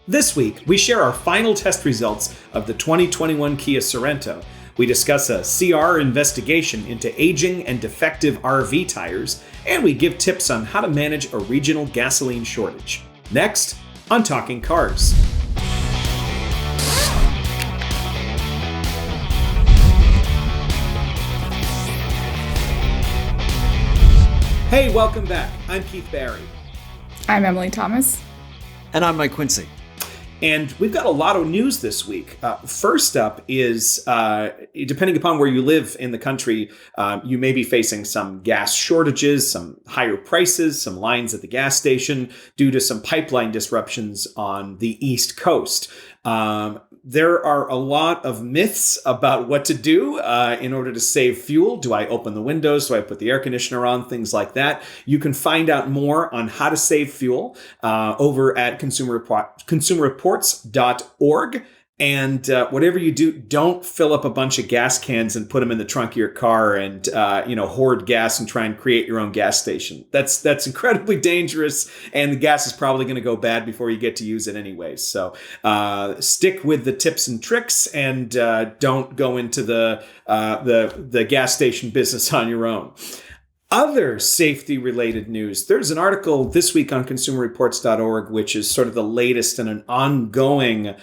This week, we share our final test results of the 2021 Kia Sorento. We discuss a CR investigation into aging and defective RV tires, and we give tips on how to manage a regional gasoline shortage. Next, on Talking Cars. Hey, welcome back. I'm Keith Barry. I'm Emily Thomas. And I'm Mike Quincy. And we've got a lot of news this week. First up is, depending upon where you live in the country, you may be facing some gas shortages, some higher prices, some lines at the gas station due to some pipeline disruptions on the East Coast. There are a lot of myths about what to do in order to save fuel. Do I open the windows? Do I put the air conditioner on? Things like that. You can find out more on how to save fuel over at consumerreports.org. And whatever you do, don't fill up a bunch of gas cans and put them in the trunk of your car and hoard gas and try and create your own gas station. That's incredibly dangerous, and the gas is probably going to go bad before you get to use it anyways. So stick with the tips and tricks, and don't go into the gas station business on your own. Other safety-related news. There's an article this week on consumerreports.org, which is sort of the latest in an ongoing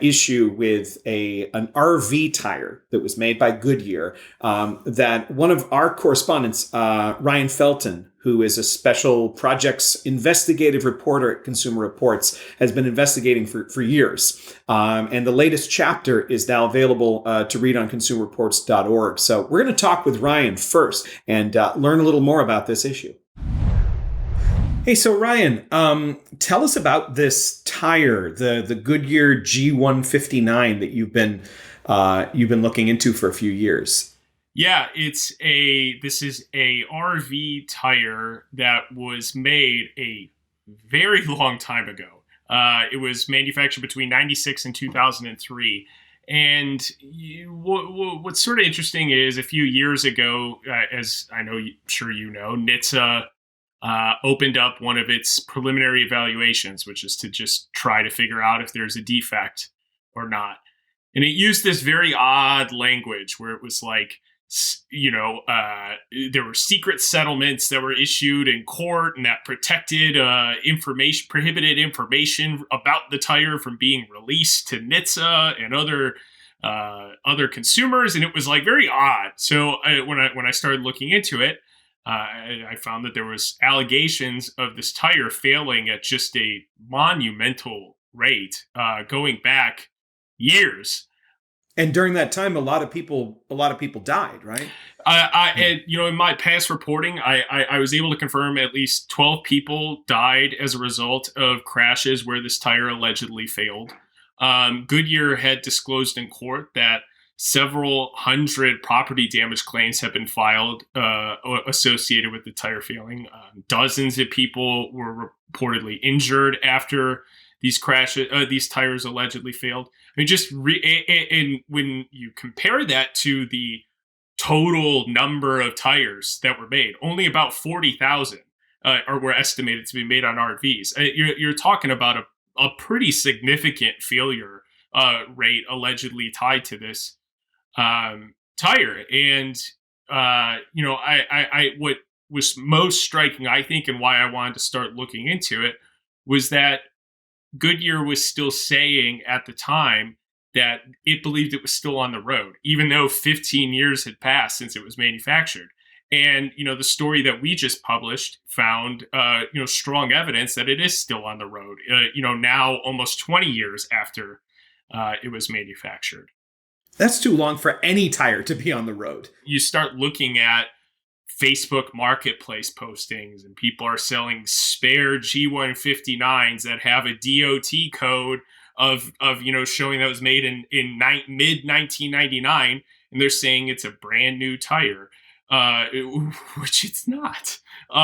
issue with an RV tire that was made by Goodyear that one of our correspondents, Ryan Felton, who is a special projects investigative reporter at Consumer Reports, has been investigating for years. And the latest chapter is now available to read on consumerreports.org. So we're going to talk with Ryan first and learn a little more about this issue. Hey, so Ryan, tell us about this tire, the Goodyear G159 that you've been looking into for a few years. Yeah, this is a RV tire that was made a very long time ago. It was manufactured between 96 and 2003. And what's sort of interesting is a few years ago, as I know, sure you know, NHTSA opened up one of its preliminary evaluations, which is to just try to figure out if there's a defect or not. And it used this very odd language where it was like, there were secret settlements that were issued in court and that protected prohibited information about the tire from being released to NHTSA and other consumers, and it was like very odd. So when I started looking into it, I found that there was allegations of this tire failing at just a monumental rate, going back years. And during that time, a lot of people died, right? In my past reporting, I was able to confirm at least 12 people died as a result of crashes where this tire allegedly failed. Goodyear had disclosed in court that several hundred property damage claims have been filed associated with the tire failing. Dozens of people were reportedly injured after these crashes, these tires allegedly failed. I mean, and when you compare that to the total number of tires that were made, only about 40,000 were estimated to be made on RVs. You're talking about a pretty significant failure rate allegedly tied to this tire. And what was most striking, I think, and why I wanted to start looking into it, was that Goodyear was still saying at the time that it believed it was still on the road, even though 15 years had passed since it was manufactured. And, the story that we just published found, strong evidence that it is still on the road, now almost 20 years after it was manufactured. That's too long for any tire to be on the road. You start looking at Facebook Marketplace postings, and people are selling spare G159s that have a DOT code of showing that was made in mid 1999, and they're saying it's a brand new tire, which it's not. So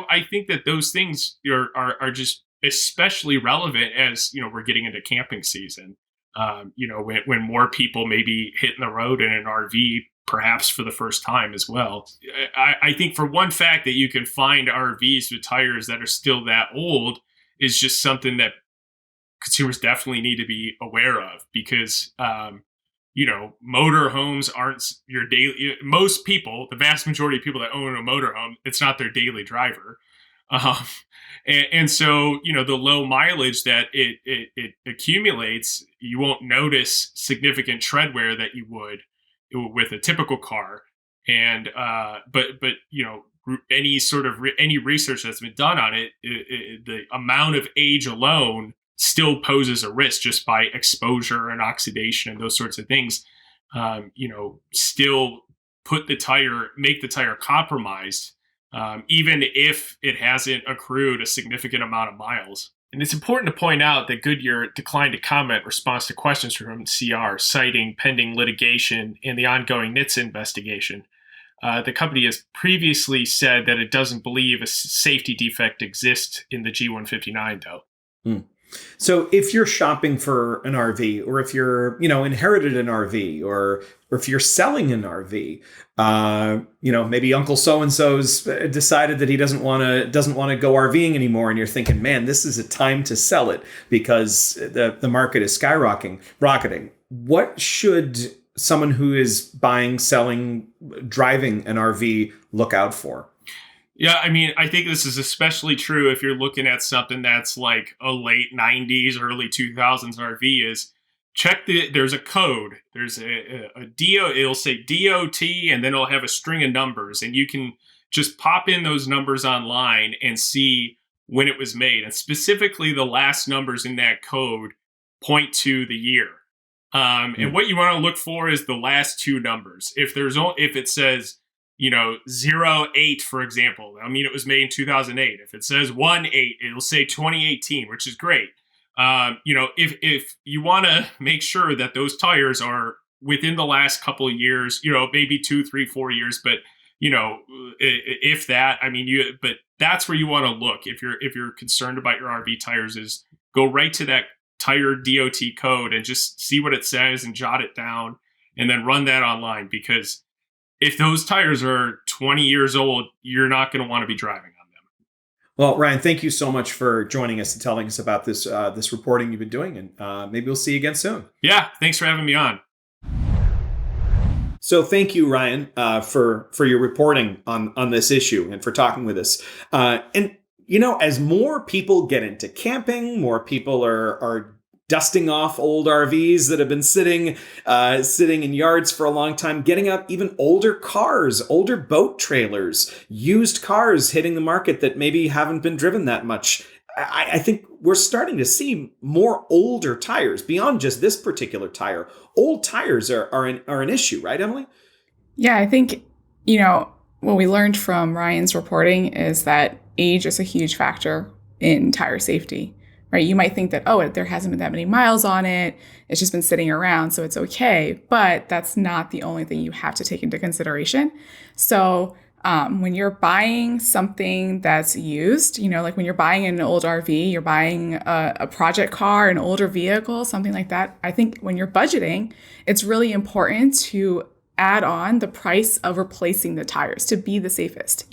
I think that those things are just especially relevant as we're getting into camping season. When more people may be hitting the road in an RV, perhaps for the first time as well. I think for one fact that you can find RVs with tires that are still that old is just something that consumers definitely need to be aware of, because motor homes aren't your daily. Most people, the vast majority of people that own a motor home, it's not their daily driver. Um, and so, the low mileage that it accumulates, you won't notice significant tread wear that you would with a typical car. And but any research that's been done on it, the amount of age alone still poses a risk just by exposure and oxidation and those sorts of things. Still make the tire compromised, even if it hasn't accrued a significant amount of miles. And it's important to point out that Goodyear declined to comment in response to questions from CR, citing pending litigation in the ongoing NHTSA investigation. The company has previously said that it doesn't believe a safety defect exists in the G159, though. So if you're shopping for an RV, or if you're, inherited an RV, or if you're selling an RV, maybe Uncle So-and-so's decided that he doesn't want to go RVing anymore. And you're thinking, man, this is a time to sell it because the market is rocketing. What should someone who is buying, selling, driving an RV look out for? Yeah, I mean, I think this is especially true if you're looking at something that's like a late 90s, early 2000s RV. Is there's a code. There's a DO, it'll say DOT, and then it'll have a string of numbers. And you can just pop in those numbers online and see when it was made. And specifically, the last numbers in that code point to the year. And what you want to look for is the last two numbers. If it says 08, for example, it was made in 2008. If it says 18, it'll say 2018, which is great. If you want to make sure that those tires are within the last couple of years, maybe 2, 3, 4 years, but if that, but that's where you want to look. If you're concerned about your RV tires, is go right to that tire DOT code and just see what it says and jot it down, and then run that online, because if those tires are 20 years old, you're not going to want to be driving on them. Well, Ryan, thank you so much for joining us and telling us about this reporting you've been doing, and maybe we'll see you again soon. Yeah, thanks for having me on. So thank you, Ryan, for your reporting on this issue and for talking with us. And as more people get into camping, more people are dusting off old RVs that have been sitting in yards for a long time, getting out even older cars, older boat trailers, used cars hitting the market that maybe haven't been driven that much. I think we're starting to see more older tires beyond just this particular tire. Old tires are an issue, right, Emily? Yeah, I think, what we learned from Ryan's reporting is that age is a huge factor in tire safety. Right? You might think that, there hasn't been that many miles on it. It's just been sitting around, so it's okay. But that's not the only thing you have to take into consideration. So when you're buying something that's used, like when you're buying an old RV, you're buying a project car, an older vehicle, something like that. I think when you're budgeting, it's really important to add on the price of replacing the tires to be the safest.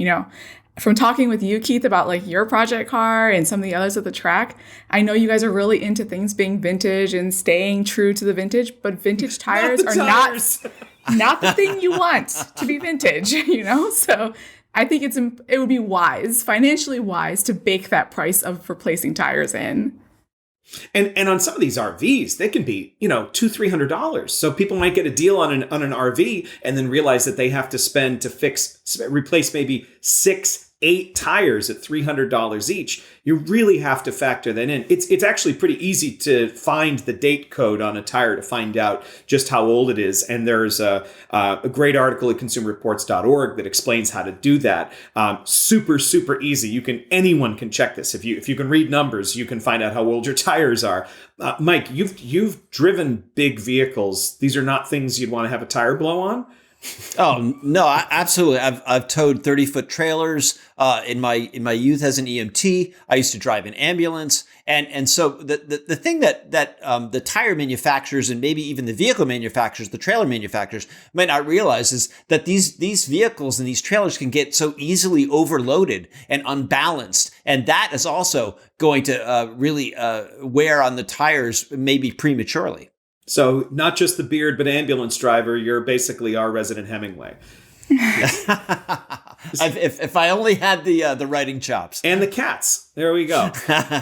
From talking with you, Keith, about your project car and some of the others at the track, I know you guys are really into things being vintage and staying true to the vintage, but vintage tires are not the thing you want to be vintage, So I think it would be financially wise to bake that price of replacing tires in. And on some of these RVs, they can be, $200-$300. So people might get a deal on an RV and then realize that they have to spend to replace maybe 6-8 tires at $300 each. You really have to factor that in. It's actually pretty easy to find the date code on a tire to find out just how old it is. And there's a great article at consumerreports.org that explains how to do that. Super, super easy. Anyone can check this. If you can read numbers, you can find out how old your tires are. Mike, you've driven big vehicles. These are not things you'd want to have a tire blow on. Oh no, absolutely. I've towed 30-foot trailers in my youth as an EMT. I used to drive an ambulance, and so the thing that the tire manufacturers and maybe even the vehicle manufacturers, the trailer manufacturers, might not realize is that these vehicles and these trailers can get so easily overloaded and unbalanced, and that is also going to really wear on the tires maybe prematurely. So not just the beard, but ambulance driver, you're basically our resident Hemingway. If I only had the writing chops. And the cats. There we go.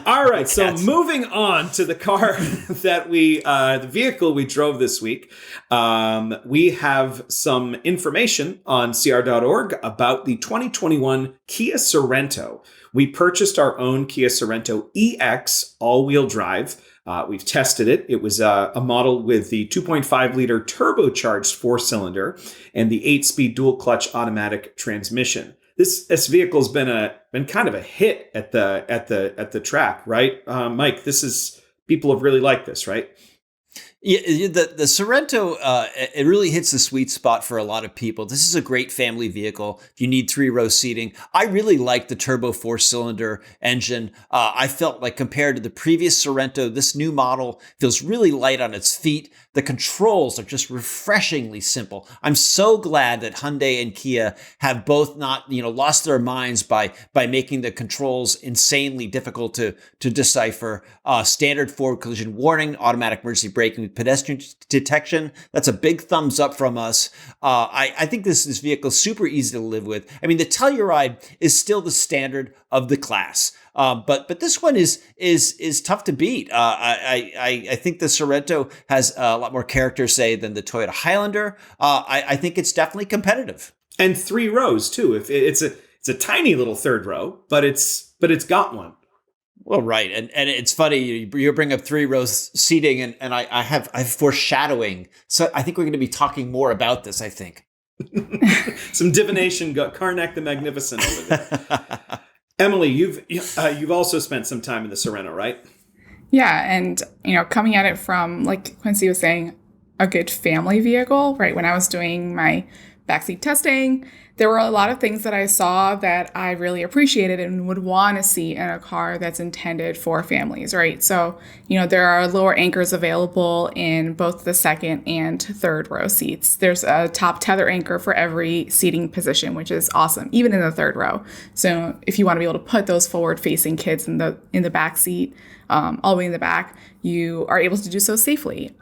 All right. So moving on to the car that the vehicle we drove this week. We have some information on cr.org about the 2021 Kia Sorento. We purchased our own Kia Sorento EX all-wheel drive. We've tested it. It was a model with the 2.5 liter turbocharged 4-cylinder and the 8-speed dual clutch automatic transmission. This vehicle's been kind of a hit at the track, right? Mike, people have really liked this, right? Yeah, the Sorento, it really hits the sweet spot for a lot of people. This is a great family vehicle. If you need 3-row seating, I really like the turbo 4-cylinder engine. I felt like compared to the previous Sorento, this new model feels really light on its feet. The controls are just refreshingly simple. I'm so glad that Hyundai and Kia have both not, lost their minds by making the controls insanely difficult to decipher. Standard forward collision warning, automatic emergency braking with pedestrian detection. That's a big thumbs up from us. I think this vehicle is super easy to live with. I mean, the Telluride is still the standard of the class. But this one is tough to beat. I think the Sorento has a lot more character, say, than the Toyota Highlander. I think it's definitely competitive. And 3 rows too. If it's a tiny little third row, but it's got one. Well, right, and it's funny you bring up 3 rows seating, and I have foreshadowing. So I think we're going to be talking more about this. I think some divination. Got Karnak the Magnificent over there. Emily, you've also spent some time in the Sorento, right? Yeah, and coming at it from, like Quincy was saying, a good family vehicle, right? When I was doing my backseat testing, there were a lot of things that I saw that I really appreciated and would want to see in a car that's intended for families, right? So, there are lower anchors available in both the second and third row seats. There's a top tether anchor for every seating position, which is awesome, even in the third row. So if you want to be able to put those forward-facing kids in the back seat, all the way in the back, you are able to do so safely.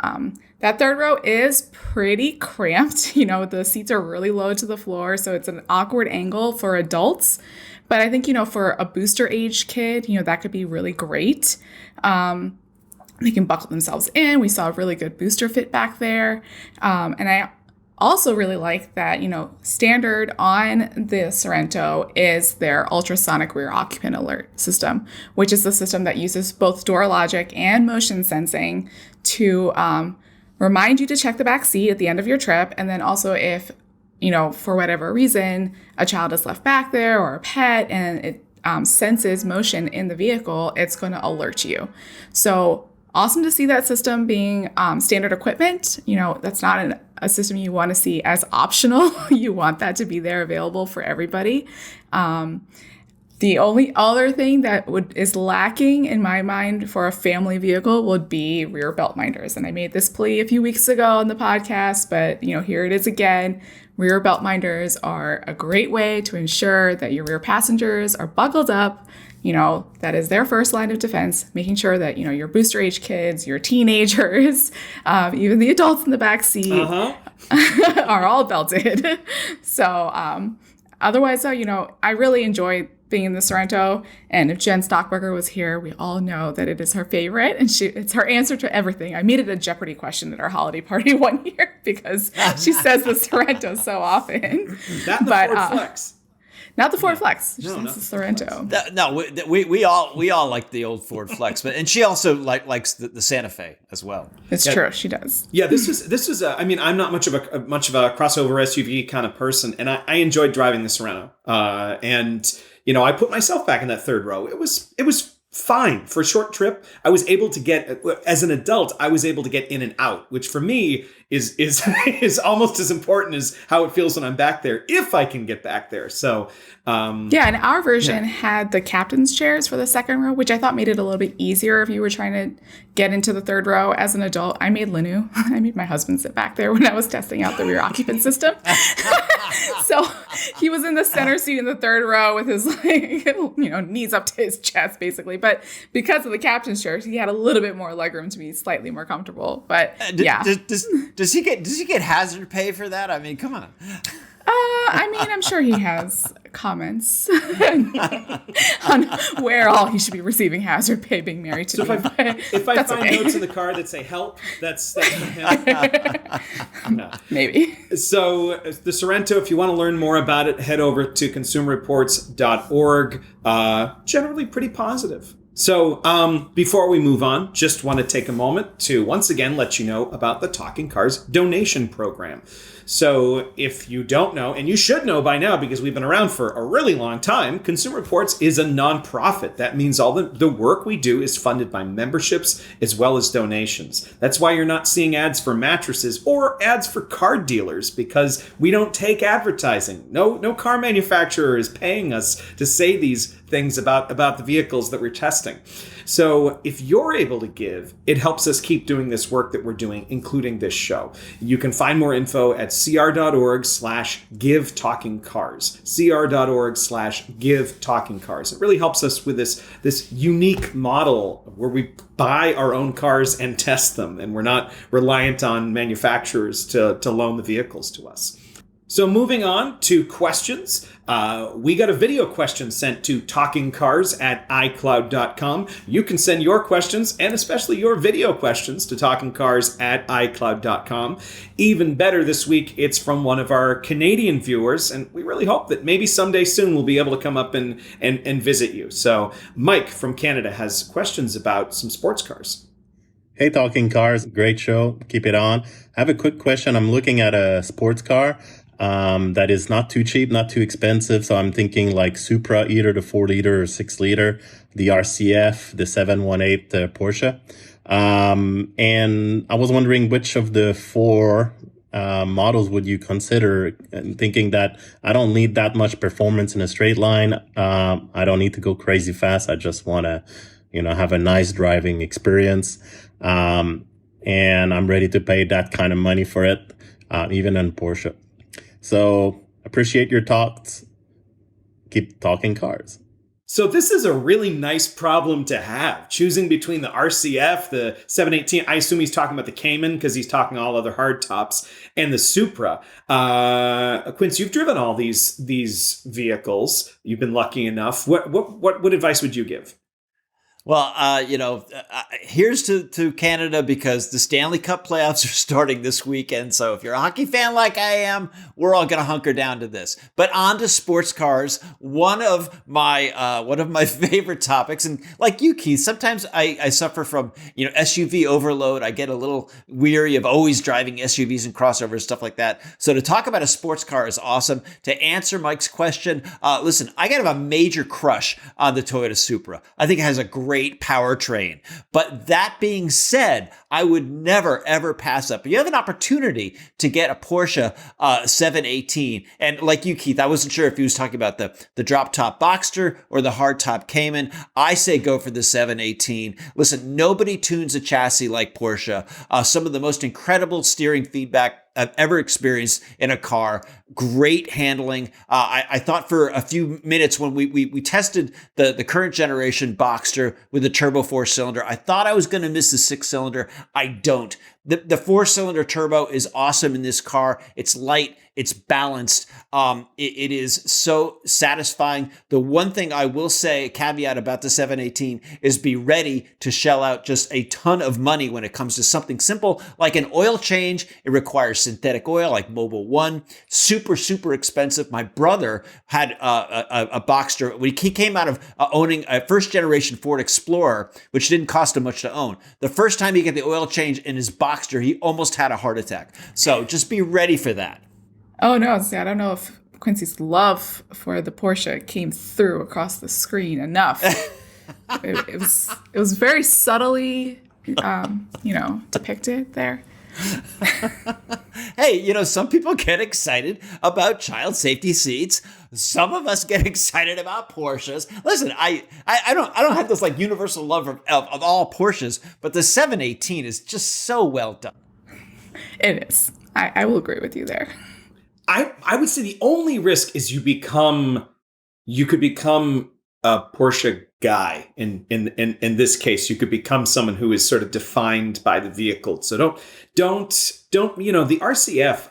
That third row is pretty cramped. The seats are really low to the floor, so it's an awkward angle for adults. But I think, for a booster age kid, that could be really great. They can buckle themselves in. We saw a really good booster fit back there. And I also really like that, standard on the Sorento is their ultrasonic rear occupant alert system, which is the system that uses both door logic and motion sensing to remind you to check the back seat at the end of your trip. And then also if, for whatever reason, a child is left back there or a pet and it senses motion in the vehicle, it's going to alert you. So awesome to see that system being standard equipment. That's not a system you want to see as optional. You want that to be there available for everybody. The only other thing that is lacking in my mind for a family vehicle would be rear belt minders. And I made this plea a few weeks ago on the podcast, but here it is again. Rear belt minders are a great way to ensure that your rear passengers are buckled up. That is their first line of defense, making sure that, your booster age kids, your teenagers, even the adults in the back seat are all belted. So otherwise, I really enjoy being in the Sorento. And if Jen Stockberger was here, we all know that it is her favorite. And it's her answer to everything. I made it a Jeopardy question at our holiday party one year because she says the Sorento so often. That Ford Flex. Not the Ford Flex, just not the Sorento. We all like the old Ford Flex, and she also likes the Santa Fe as well. It's true, she does. Yeah, this is. I'm not much of a crossover SUV kind of person, and I enjoyed driving the Sorento. And I put myself back in that third row. It was fine. For a short trip, I was able to get, as an adult, I was able to get in and out, which for me is is almost as important as how it feels when I'm back there, if I can get back there. So, and our version had the captain's chairs for the second row, which I thought made it a little bit easier if you were trying to get into the third row. As an adult, I made Linu. I made my husband sit back there when I was testing out the rear occupant system. So he was in the center seat in the third row with his knees up to his chest, basically. But because of the captain's chairs, he had a little bit more legroom to be slightly more comfortable. But does he get hazard pay for that? I mean, come on. I'm sure he has comments on where all he should be receiving hazard pay being married to. So if I find notes in the car that say help, that's for him. No. Maybe. So the Sorento, if you want to learn more about it, head over to consumerreports.org. Generally pretty positive. So before we move on, just want to take a moment to once again let you know about the Talking Cars donation program. So if you don't know, and you should know by now because we've been around for a really long time, Consumer Reports is a nonprofit. That means all the work we do is funded by memberships as well as donations. That's why you're not seeing ads for mattresses or ads for car dealers, because we don't take advertising. No car manufacturer is paying us to say these things about the vehicles that we're testing. So if you're able to give, it helps us keep doing this work that we're doing, including this show. You can find more info at cr.org/give talking cars. cr.org/give talking cars. It really helps us with this unique model where we buy our own cars and test them, and we're not reliant on manufacturers to loan the vehicles to us. So moving on to questions, we got a video question sent to talkingcars@icloud.com. You can send your questions and especially your video questions to talkingcars@icloud.com. Even better this week, it's from one of our Canadian viewers, and we really hope that maybe someday soon we'll be able to come up and visit you. So Mike from Canada has questions about some sports cars. Hey, Talking Cars, great show. Keep it on. I have a quick question. I'm looking at a sports car that is not too cheap, not too expensive. So I'm thinking like Supra, either the 4-liter or 6-liter, the RCF, the 718 Porsche. And I was wondering which of the four models would you consider, thinking that I don't need that much performance in a straight line. I don't need to go crazy fast. I just want to, have a nice driving experience. And I'm ready to pay that kind of money for it, even in Porsche. So appreciate your thoughts. Keep talking cars. So this is a really nice problem to have, choosing between the RCF, the 718. I assume he's talking about the Cayman because he's talking all other hardtops, and the Supra. Quince, you've driven all these vehicles. You've been lucky enough. What advice would you give? Well, here's to Canada because the Stanley Cup playoffs are starting this weekend. So if you're a hockey fan like I am, we're all going to hunker down to this. But on to sports cars, one of my favorite topics. And like you, Keith, sometimes I suffer from SUV overload. I get a little weary of always driving SUVs and crossovers, stuff like that. So to talk about a sports car is awesome. To answer Mike's question, listen, I got a major crush on the Toyota Supra. I think it has a great powertrain. But that being said, I would never, ever pass up. You have an opportunity to get a Porsche 718. And like you, Keith, I wasn't sure if he was talking about the drop top Boxster or the hard top Cayman. I say go for the 718. Listen, nobody tunes a chassis like Porsche. Some of the most incredible steering feedback I've ever experienced in a car. Great handling. I thought for a few minutes when we tested the current generation Boxster with the turbo 4-cylinder, I thought I was going to miss the 6-cylinder. I don't. The 4-cylinder turbo is awesome in this car. It's light. It's balanced. It is so satisfying. The one thing I will say, a caveat about the 718, is be ready to shell out just a ton of money when it comes to something simple like an oil change. It requires synthetic oil like Mobil 1. Super, super expensive. My brother had a Boxster. He came out of owning a first-generation Ford Explorer, which didn't cost him much to own. The first time he got the oil change in his Boxster, he almost had a heart attack. So just be ready for that. Oh, no. See, I don't know if Quincy's love for the Porsche came through across the screen enough It was very subtly, depicted there. Hey, some people get excited about child safety seats. Some of us get excited about Porsches. Listen, I don't have this like universal love of all Porsches, but the 718 is just so well done. It is. I will agree with you there. I would say the only risk is you could become a Porsche guy. In this case, you could become someone who is sort of defined by the vehicle. So don't the RCF.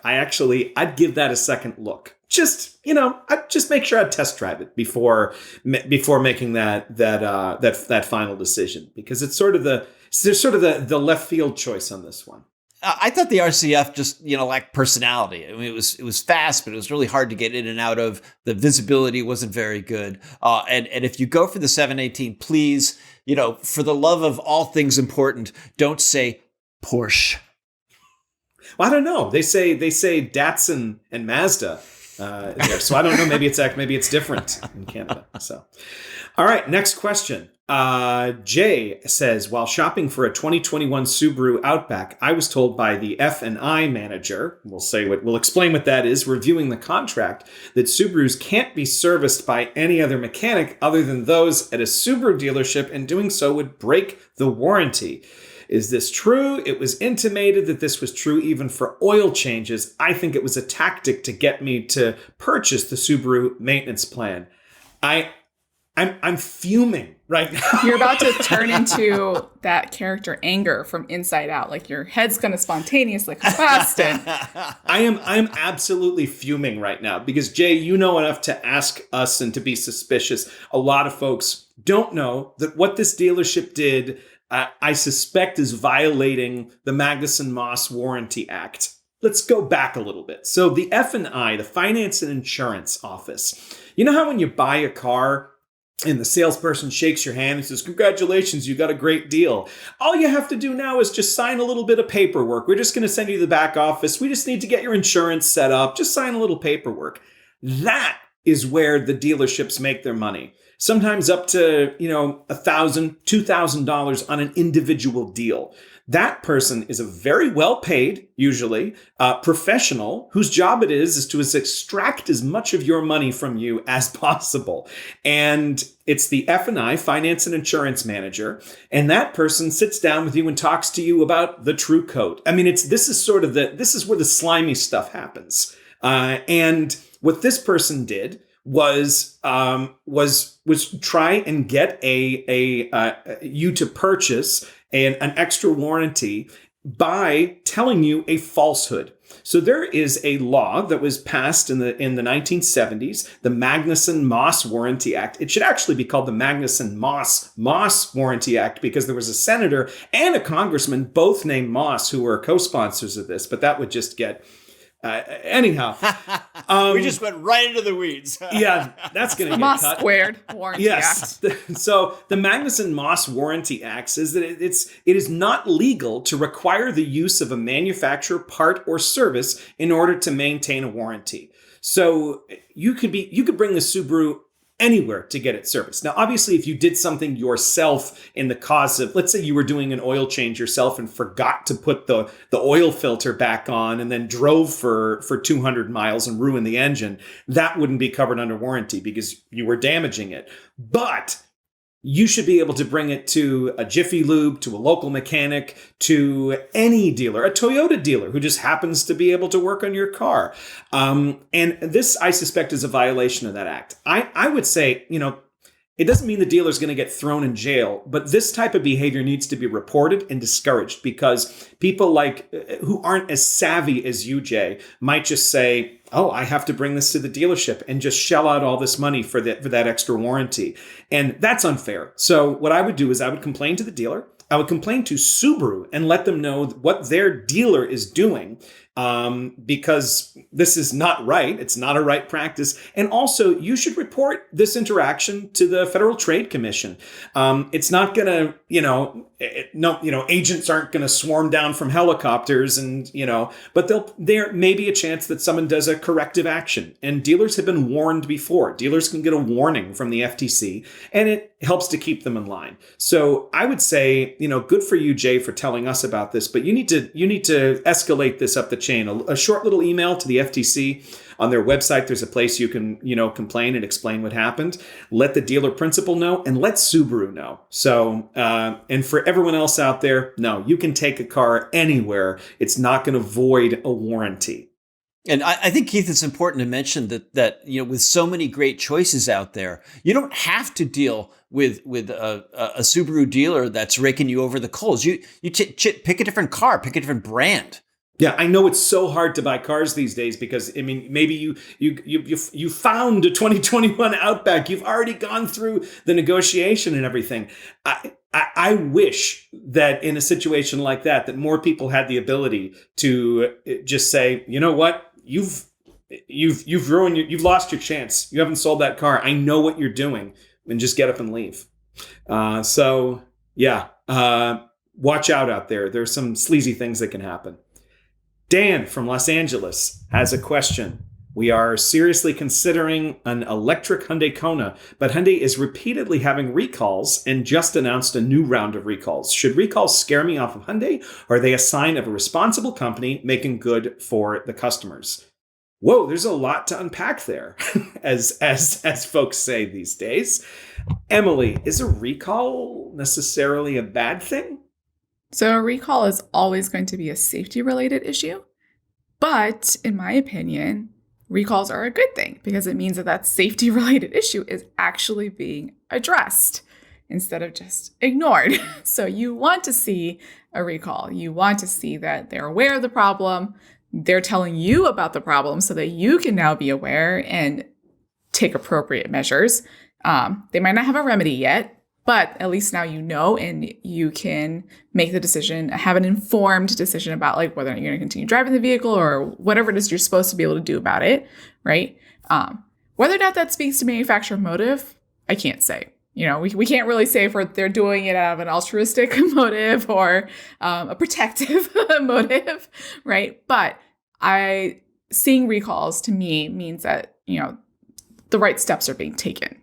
I'd give that a second look. I'd just make sure I'd test drive it before making that final decision, because there's sort of the left field choice on this one. I thought the RCF just, lacked personality. I mean, it was fast, but it was really hard to get in and out of. The visibility wasn't very good. And if you go for the 718, please, for the love of all things important, don't say Porsche. Well, I don't know. They say Datsun and Mazda there, so I don't know. Maybe it's different in Canada. So, all right, next question. Jay says, while shopping for a 2021 Subaru Outback, I was told by the F&I manager, we'll explain what that is, reviewing the contract, that Subarus can't be serviced by any other mechanic other than those at a Subaru dealership, and doing so would break the warranty. Is this true? It was intimated that this was true even for oil changes. I think it was a tactic to get me to purchase the Subaru maintenance plan. I'm fuming right now. You're about to turn into that character Anger from Inside Out. Like your head's going to spontaneously combust. I'm absolutely fuming right now because, Jay, you know enough to ask us and to be suspicious. A lot of folks don't know that what this dealership did, I suspect, is violating the Magnuson-Moss Warranty Act. Let's go back a little bit. So the F&I, the Finance and Insurance Office, you know how when you buy a car and the salesperson shakes your hand and says, congratulations, you got a great deal. All you have to do now is just sign a little bit of paperwork. We're just going to send you to the back office. We just need to get your insurance set up. Just sign a little paperwork. That is where the dealerships make their money. Sometimes up to, $1,000, $2,000 on an individual deal. That person is a very well-paid, usually, professional whose job it is to extract as much of your money from you as possible. And it's the F&I, Finance and Insurance Manager, and that person sits down with you and talks to you about the true code. I mean, this is where the slimy stuff happens. And what this person did was try and get you to purchase an extra warranty by telling you a falsehood. So there is a law that was passed in the 1970s, the Magnuson-Moss Warranty Act. It should actually be called the Magnuson-Moss Warranty Act because there was a senator and a congressman, both named Moss, who were co-sponsors of this, but that would just get... anyhow, we just went right into the weeds. Yeah, that's going to get Moss cut. Squared Warranty Yes. Act. So the Magnuson-Moss Warranty Act says that it is not legal to require the use of a manufacturer, part, or service in order to maintain a warranty. So you could bring the Subaru anywhere to get it serviced. Now, obviously, if you did something yourself in the cause of, let's say you were doing an oil change yourself and forgot to put the oil filter back on and then drove for 200 miles and ruined the engine, that wouldn't be covered under warranty because you were damaging it. But you should be able to bring it to a Jiffy Lube, to a local mechanic, to any dealer, a Toyota dealer who just happens to be able to work on your car. And this, I suspect, is a violation of that act. I would say, it doesn't mean the dealer's going to get thrown in jail, but this type of behavior needs to be reported and discouraged because people who aren't as savvy as you, Jay, might just say, oh, I have to bring this to the dealership and just shell out all this money for that extra warranty. And that's unfair. So what I would do is I would complain to the dealer. I would complain to Subaru and let them know what their dealer is doing because this is not right. It's not a right practice. And also, you should report this interaction to the Federal Trade Commission. It's not going to, agents aren't going to swarm down from helicopters but there may be a chance that someone does a corrective action. And dealers have been warned before. Dealers can get a warning from the FTC, and it helps to keep them in line. So I would say, good for you, Jay, for telling us about this, but you need to escalate this up the chain. A short little email to the FTC. On their website, there's a place you can, complain and explain what happened. Let the dealer principal know, and let Subaru know. So, and for everyone else out there, no, you can take a car anywhere. It's not going to void a warranty. And I think, Keith, it's important to mention that with so many great choices out there, you don't have to deal with a Subaru dealer that's raking you over the coals. You pick a different car, pick a different brand. Yeah, I know it's so hard to buy cars these days because, maybe you found a 2021 Outback. You've already gone through the negotiation and everything. I wish that in a situation like that more people had the ability to just say, you know what, you've you've lost your chance. You haven't sold that car. I know what you're doing, and just get up and leave. Watch out there. There's some sleazy things that can happen. Dan from Los Angeles has a question. We are seriously considering an electric Hyundai Kona, but Hyundai is repeatedly having recalls and just announced a new round of recalls. Should recalls scare me off of Hyundai, or are they a sign of a responsible company making good for the customers? Whoa, there's a lot to unpack there, as folks say these days. Emily, is a recall necessarily a bad thing? So a recall is always going to be a safety-related issue. But in my opinion, recalls are a good thing because it means that safety-related issue is actually being addressed instead of just ignored. So you want to see a recall. You want to see that they're aware of the problem. They're telling you about the problem so that you can now be aware and take appropriate measures. They might not have a remedy yet, but at least now and you can make the decision, have an informed decision about whether or not you're going to continue driving the vehicle or whatever it is you're supposed to be able to do about it, right? Whether or not that speaks to manufacturer motive, I can't say. We can't really say if they're doing it out of an altruistic motive or a protective motive, right? But seeing recalls to me means that, the right steps are being taken,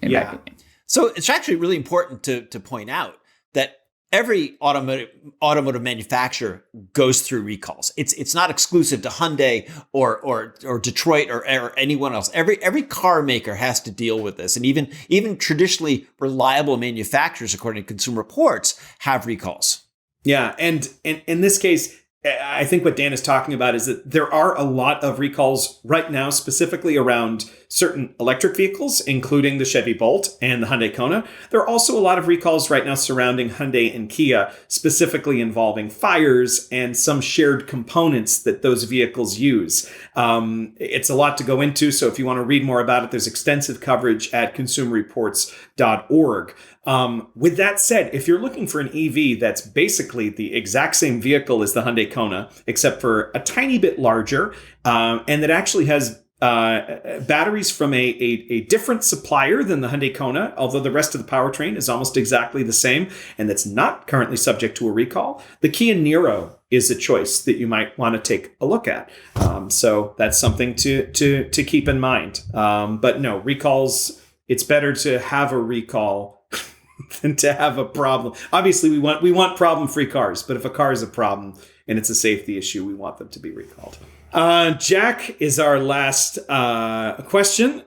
in my opinion. So it's actually really important to point out that every automotive manufacturer goes through recalls. It's not exclusive to Hyundai or Detroit or anyone else. Every car maker has to deal with this, and even traditionally reliable manufacturers, according to Consumer Reports, have recalls. Yeah, and in this case, I think what Dan is talking about is that there are a lot of recalls right now, specifically around certain electric vehicles, including the Chevy Bolt and the Hyundai Kona. There are also a lot of recalls right now surrounding Hyundai and Kia, specifically involving fires and some shared components that those vehicles use. It's a lot to go into, so if you want to read more about it, there's extensive coverage at consumerreports.org. With that said, if you're looking for an EV that's basically the exact same vehicle as the Hyundai Kona, except for a tiny bit larger, and that actually has batteries from a different supplier than the Hyundai Kona, although the rest of the powertrain is almost exactly the same, and that's not currently subject to a recall, the Kia Niro is a choice that you might want to take a look at. So that's something to keep in mind. But no, recalls, it's better to have a recall than to have a problem. Obviously, we want problem-free cars, but if a car is a problem and it's a safety issue, we want them to be recalled. Jack is our last question.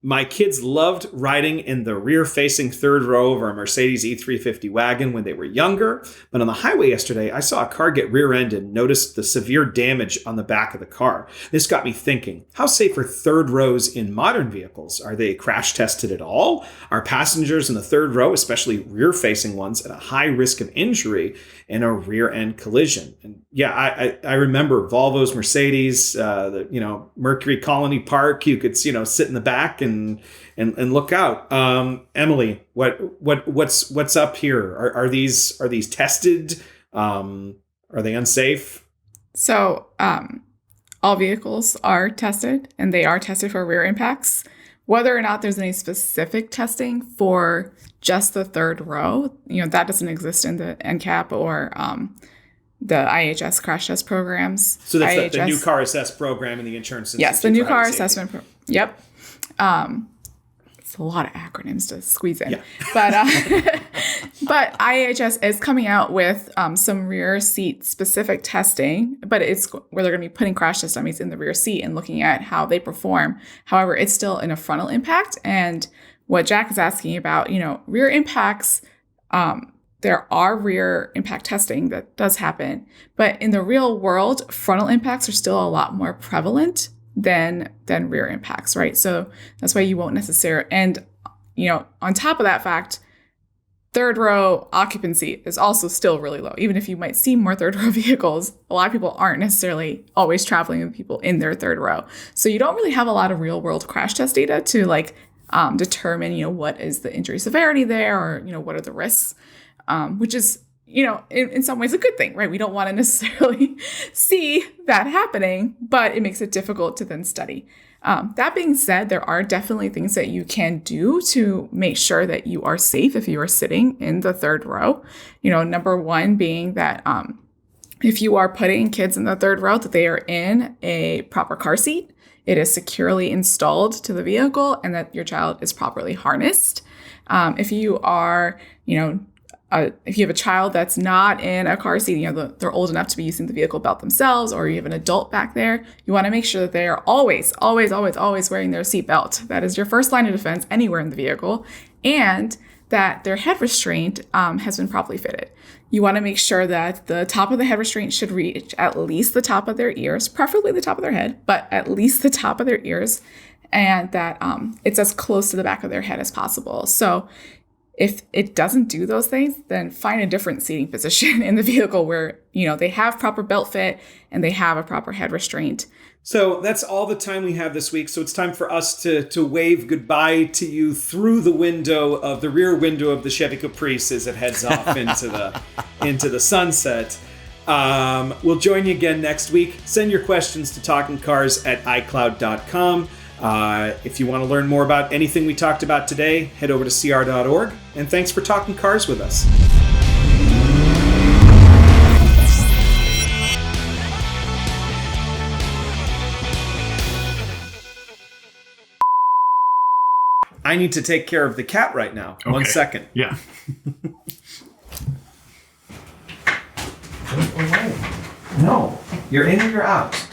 My kids loved riding in the rear-facing third row of our Mercedes E350 wagon when they were younger, but on the highway yesterday, I saw a car get rear-ended and noticed the severe damage on the back of the car. This got me thinking, how safe are third rows in modern vehicles? Are they crash tested at all? Are passengers in the third row, especially rear-facing ones, at a high risk of injury in a rear-end collision? And yeah, I remember Volvo's, Mercedes, the Mercury Colony Park. You could sit in the back and look out. Emily, what's up here? Are these tested? Are they unsafe? So all vehicles are tested, and they are tested for rear impacts. Whether or not there's any specific testing for just the third row, that doesn't exist in the NCAP or the IHS crash test programs. So that's the new car assess program in the Insurance Institute. Yes, the new car assessment. Yep. It's a lot of acronyms to squeeze in. Yeah. But IHS is coming out with some rear seat specific testing, but it's where they're going to be putting crash test dummies in the rear seat and looking at how they perform. However, it's still in a frontal impact. And what Jack is asking about, rear impacts, there are rear impact testing that does happen, but in the real world, frontal impacts are still a lot more prevalent than rear impacts, right? So that's why you won't necessarily, and on top of that fact, third row occupancy is also still really low. Even if you might see more third row vehicles, a lot of people aren't necessarily always traveling with people in their third row. So you don't really have a lot of real world crash test data to determine, what is the injury severity there, or, what are the risks, which is, in some ways a good thing, right? We don't want to necessarily see that happening, but it makes it difficult to then study. That being said, there are definitely things that you can do to make sure that you are safe if you are sitting in the third row. Number one being that if you are putting kids in the third row, that they are in a proper car seat, it is securely installed to the vehicle, and that your child is properly harnessed. If you are, if you have a child that's not in a car seat, they're old enough to be using the vehicle belt themselves, or you have an adult back there, you want to make sure that they are always, always, always, always wearing their seatbelt. That is your first line of defense anywhere in the vehicle, and that their head restraint has been properly fitted. You want to make sure that the top of the head restraint should reach at least the top of their ears, preferably the top of their head, but at least the top of their ears, and that it's as close to the back of their head as possible. So if it doesn't do those things, then find a different seating position in the vehicle where, they have proper belt fit and they have a proper head restraint. So that's all the time we have this week. So it's time for us to wave goodbye to you through the rear window of the Chevy Caprice as it heads off into the sunset. We'll join you again next week. Send your questions to talkingcars@icloud.com. If you want to learn more about anything we talked about today, head over to cr.org. And thanks for talking cars with us. I need to take care of the cat right now. Okay. 1 second. Yeah. No. You're in or you're out.